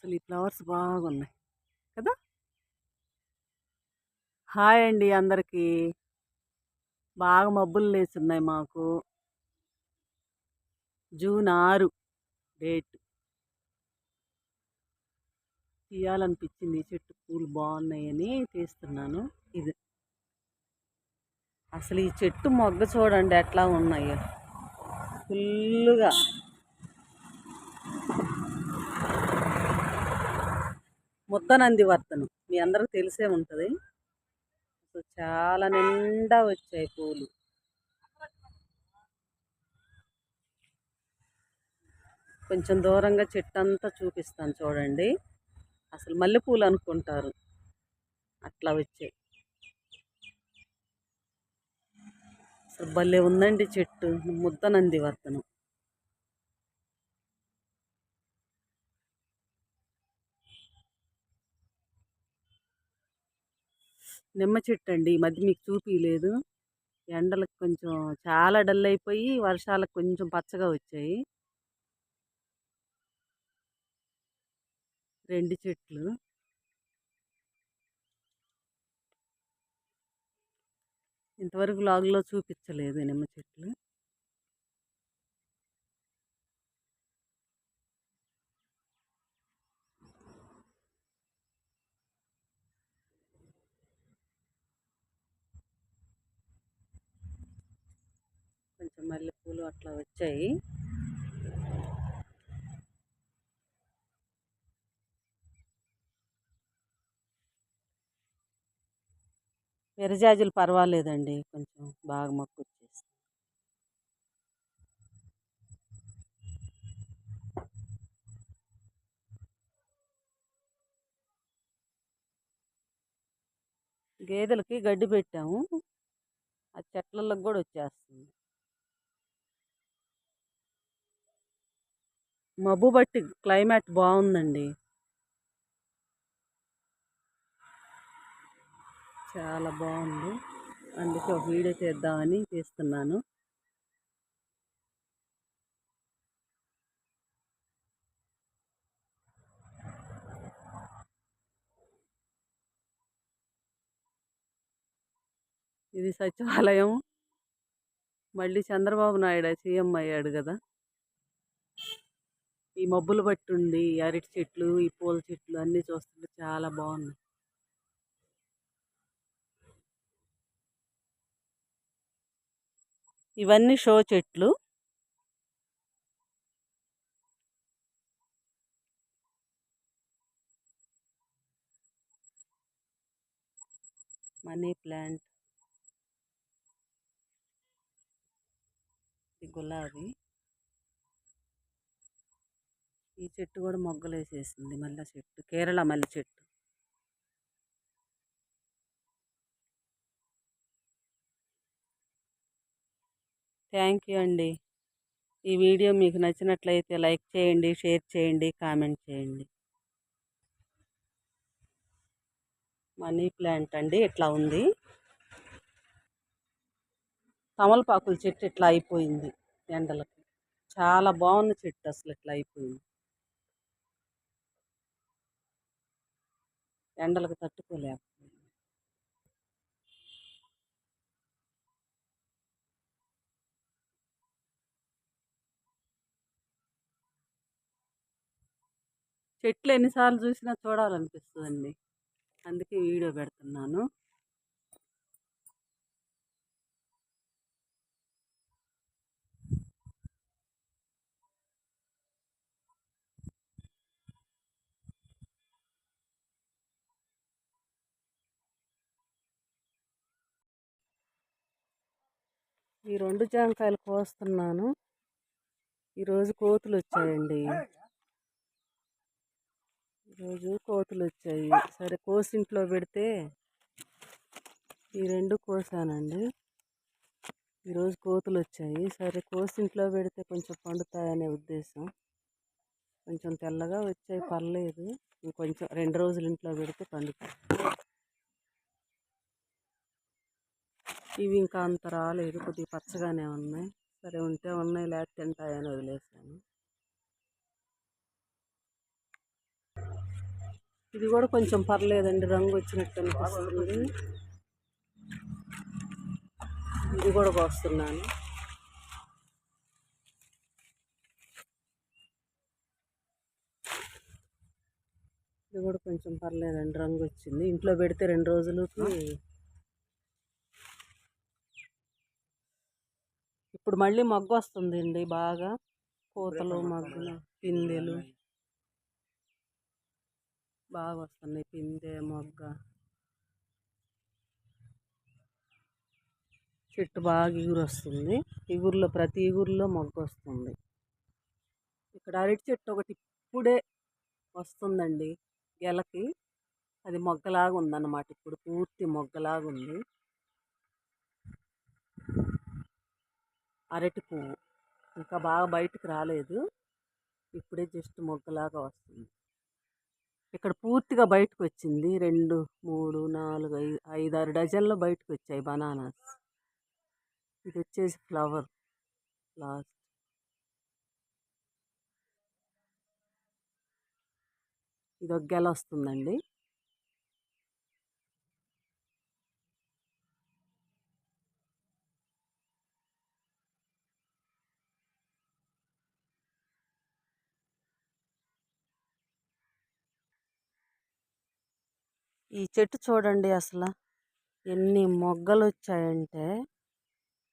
అసలు ఈ ఫ్లవర్స్ బాగున్నాయి కదా. హాయ్ అండి అందరికీ. బాగా మబ్బులు లేచున్నాయి మాకు. June 6 date. తీయాలనిపించింది, ఈ చెట్టు పూలు బాగున్నాయని తీస్తున్నాను. ఇది అసలు ఈ చెట్టు మొగ్గ చూడండి ఎట్లా ఉన్నాయో, ఫుల్లుగా. ముద్దనందివర్ధనం మీ అందరికి తెలిసే ఉంటుంది. చాలా నిండా వచ్చాయి పూలు. కొంచెం దూరంగా చెట్టు అంతా చూపిస్తాను చూడండి. అసలు మల్లెపూలు అనుకుంటారు, అట్లా వచ్చాయి. అసలు భలే ఉందండి చెట్టు, ముద్దనందివర్ధనం. నిమ్మ చెట్టు అండి, ఈ మధ్య మీకు చూపించలేదు. ఎండలకు కొంచెం చాలా డల్ అయిపోయి వర్షాలకు కొంచెం పచ్చగా వచ్చాయి. 2 చెట్లు. ఇంతవరకు లాగ్లో చూపించలేదు నిమ్మ చెట్లు. కొంచెం మల్లెపూలు అట్లా వచ్చాయి. విరజాజులు పర్వాలేదండి, కొంచెం బాగా మొక్కు వచ్చేసి. గేదెలకి గడ్డి పెట్టాము, ఆ చెట్లలోకి కూడా వచ్చేస్తుంది. మబ్బు బట్టి క్లైమేట్ బాగుందండి, చాలా బాగుంది. అందుకే ఒక వీడియో చేద్దామని తీస్తున్నాను. ఇది సచివాలయం. మళ్ళీ చంద్రబాబు నాయుడు సీఎం అయ్యాడు కదా. ఈ మబ్బులు బట్టి ఉండి ఈ అరటి చెట్లు, ఈ పూల చెట్లు అన్నీ చూస్తుంటే చాలా బాగున్నాయి. ఇవన్నీ షో చెట్లు. మనీ ప్లాంట్, గులాబీ. ఈ చెట్టు కూడా మొగ్గలు వేసేసింది, మల్లె చెట్టు, కేరళ మల్లె చెట్టు. థ్యాంక్ యూ అండి. ఈ వీడియో మీకు నచ్చినట్లయితే లైక్ చేయండి, షేర్ చేయండి, కామెంట్ చేయండి. మనీ ప్లాంట్ అండి ఇట్లా ఉంది. తమలపాకుల చెట్టు ఇట్లా అయిపోయింది ఎండలకి. చాలా బాగుంది చెట్టు, అసలు ఇట్లా అయిపోయింది. ఎండలకు తట్టుకోలేకపోయింది. చెట్లు ఎన్నిసార్లు చూసినా చూడాలనిపిస్తుందండి, అందుకే వీడియో పెడుతున్నాను. ఈ 2 జాంకాయలు కోస్తున్నాను. ఈరోజు కోతులు వచ్చాయండి. ఈరోజు కోతులు వచ్చాయి. సరే కోసి ఇంట్లో పెడితే ఈ 2 కోసానండి. ఈరోజు కోతులు వచ్చాయి, సరే కోసి ఇంట్లో పెడితే కొంచెం పండుతాయనే ఉద్దేశం. కొంచెం తెల్లగా వచ్చాయి, పర్లేదు. ఇంకొంచెం 2 రోజులు ఇంట్లో పెడితే పండుతాయి. ఇవి ఇంకా అంత రాలేదు, కొద్దిగా పచ్చగానే ఉన్నాయి. సరే ఉంటే ఉన్నాయి, లేకపోతే తింటాయని వదిలేసాను. ఇది కూడా కొంచెం పర్లేదండి, రంగు వచ్చినట్టు అనిపిస్తుంది. ఇది కూడా కోస్తున్నాను. ఇది కూడా కొంచెం పర్లేదండి, రంగు వచ్చింది. ఇంట్లో పెడితే 2 రోజులకి. ఇప్పుడు మళ్ళీ మొగ్గ వస్తుందండి బాగా. పూతలు, మొగ్గలు, పిందెలు బాగా వస్తున్నాయి. పిందె, మొగ్గ, చెట్టు బాగా ఇగురు వస్తుంది. ఇగురులో ప్రతి ఇగురులో మొగ్గ వస్తుంది. ఇక్కడ అరటి చెట్టు ఒకటి ఇప్పుడే వస్తుందండి గెలకి. అది మొగ్గలాగా ఉందన్నమాట. ఇప్పుడు పూర్తి మొగ్గలాగా ఉంది అరటి పువ్వు. ఇంకా బాగా బయటకు రాలేదు, ఇప్పుడే జస్ట్ మొగ్గలాగా వస్తుంది. ఇక్కడ పూర్తిగా బయటకు వచ్చింది. 2, 3, 4, 5, 6 డజన్లు బయటకు వచ్చాయి బనానాస్. ఇది వచ్చేసి ఫ్లవర్ లాస్ట్. ఇది ఒక గెల వస్తుందండి. ఈ చెట్టు చూడండి అసలు ఎన్ని మొగ్గలు వచ్చాయంటే,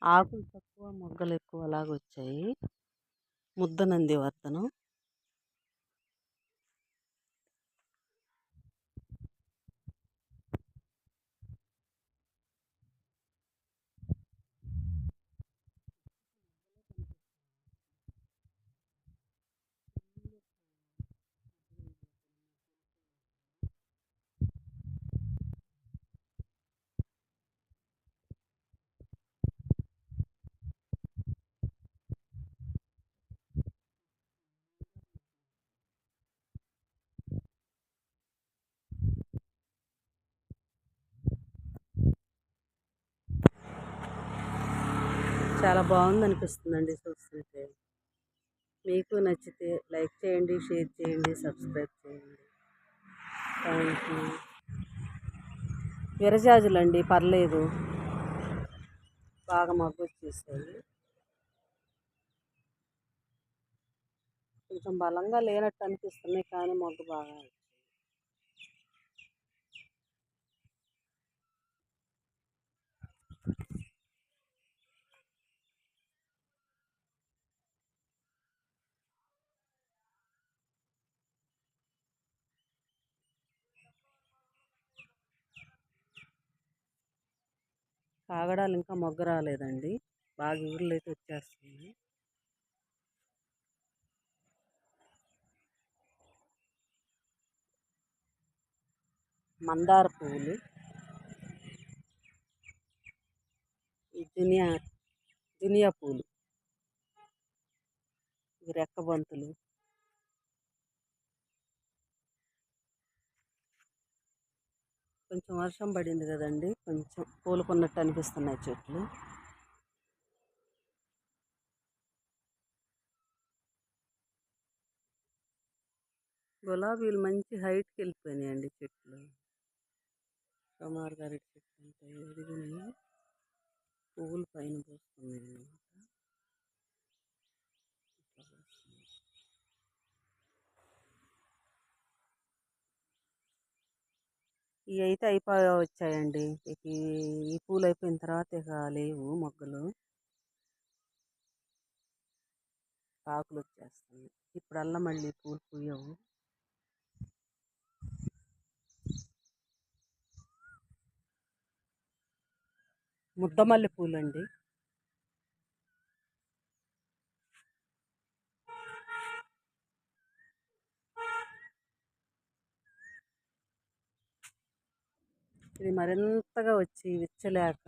ఆకులు తక్కువ మొగ్గలు ఎక్కువ అలాగ వచ్చాయి. ముద్దనందివర్ధనం. చాలా బాగుంది అనిపిస్తుందండి చూస్తుంటే. మీకు నచ్చితే లైక్ చేయండి, షేర్ చేయండి, సబ్స్క్రైబ్ చేయండి. Thank you. విరజాజులండి, పర్లేదు, బాగా మొగ్గ వచ్చేసాయి. కొంచెం బలంగా లేనట్టు అనిపిస్తున్నాయి, కానీ మొగ్గ బాగా. కాగడాలు ఇంకా మొగ్గ రాలేదండి, బాగా ఊర్లు అయితే వచ్చేస్తుంది. మందార పువ్వులు, ఈ దునియా పూలు, ఇవి రెక్కబంతులు. కొంచెం వర్షం పడింది కదండి, కొంచెం పూలుకున్నట్టు అనిపిస్తున్నాయి చెట్లు. గులాబీలు మంచి హైట్కి వెళ్ళిపోయినాయండి చెట్లు. సుమారుగా అరటి చెట్లు ఉంటాయి, ఎదిగినాయి, పువ్వులు పైన పోస్తున్నాయి అన్నమాట. ఇవి అయితే వచ్చాయండి. ఇక ఈ పూలు అయిపోయిన తర్వాత ఇక లేవు మొగ్గలు, ఆకులు వచ్చేస్తాయి. ఇప్పుడల్లా మళ్ళీ పూలు పూయవు. ముద్దమల్లి పూలండి. ఇది మరింతగా వచ్చి విచ్చలేక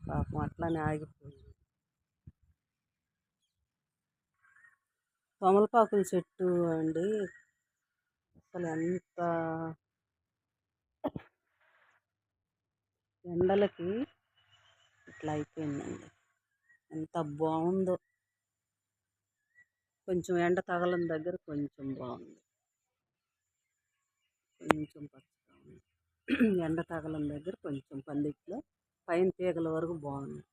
పాపం అట్లానే ఆగిపోయింది. తమలపాకుల చెట్టు అండి, అసలు ఎంత ఎండలకి ఇట్లా అయిపోయిందండి. ఎంత బాగుందో. కొంచెం ఎండ తగలని దగ్గర కొంచెం బాగుంది, కొంచెం పచ్చగా ఉంది. ఎండ తగలం దగ్గర కొంచెం పందిట్లో పైన తీగల వరకు బాగుంది.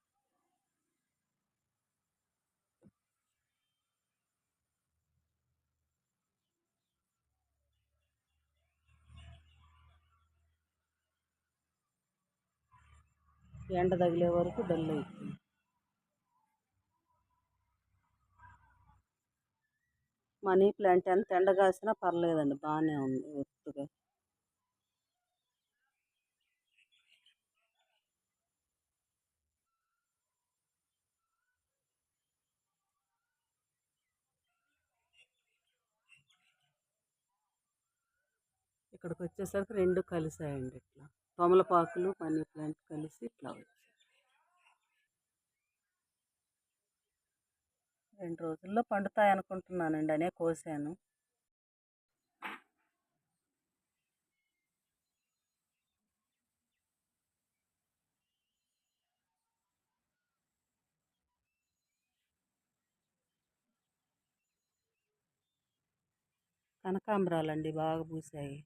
ఎండ తగిలే వరకు డల్ అయిపోయింది. మనీ ప్లాంట్ ఎంత ఎండ కాసినా పర్లేదండి, బాగానే ఉంది ఒత్తుగా. ఇక్కడికి వచ్చేసరికి రెండు కలిసాయండి. ఇట్లా తమలపాకులు మనీ ప్లాంట్ కలిసి ఇట్లా వచ్చాయి. 2 రోజుల్లో పండుతాయి అనుకుంటున్నానండి, అనే కోసాను. కనకాంబరాలండి బాగా పూసాయి.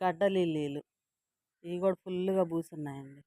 గడ్డ లిల్లీలు ఇవి కూడా ఫుల్గా పూసున్నాయండి.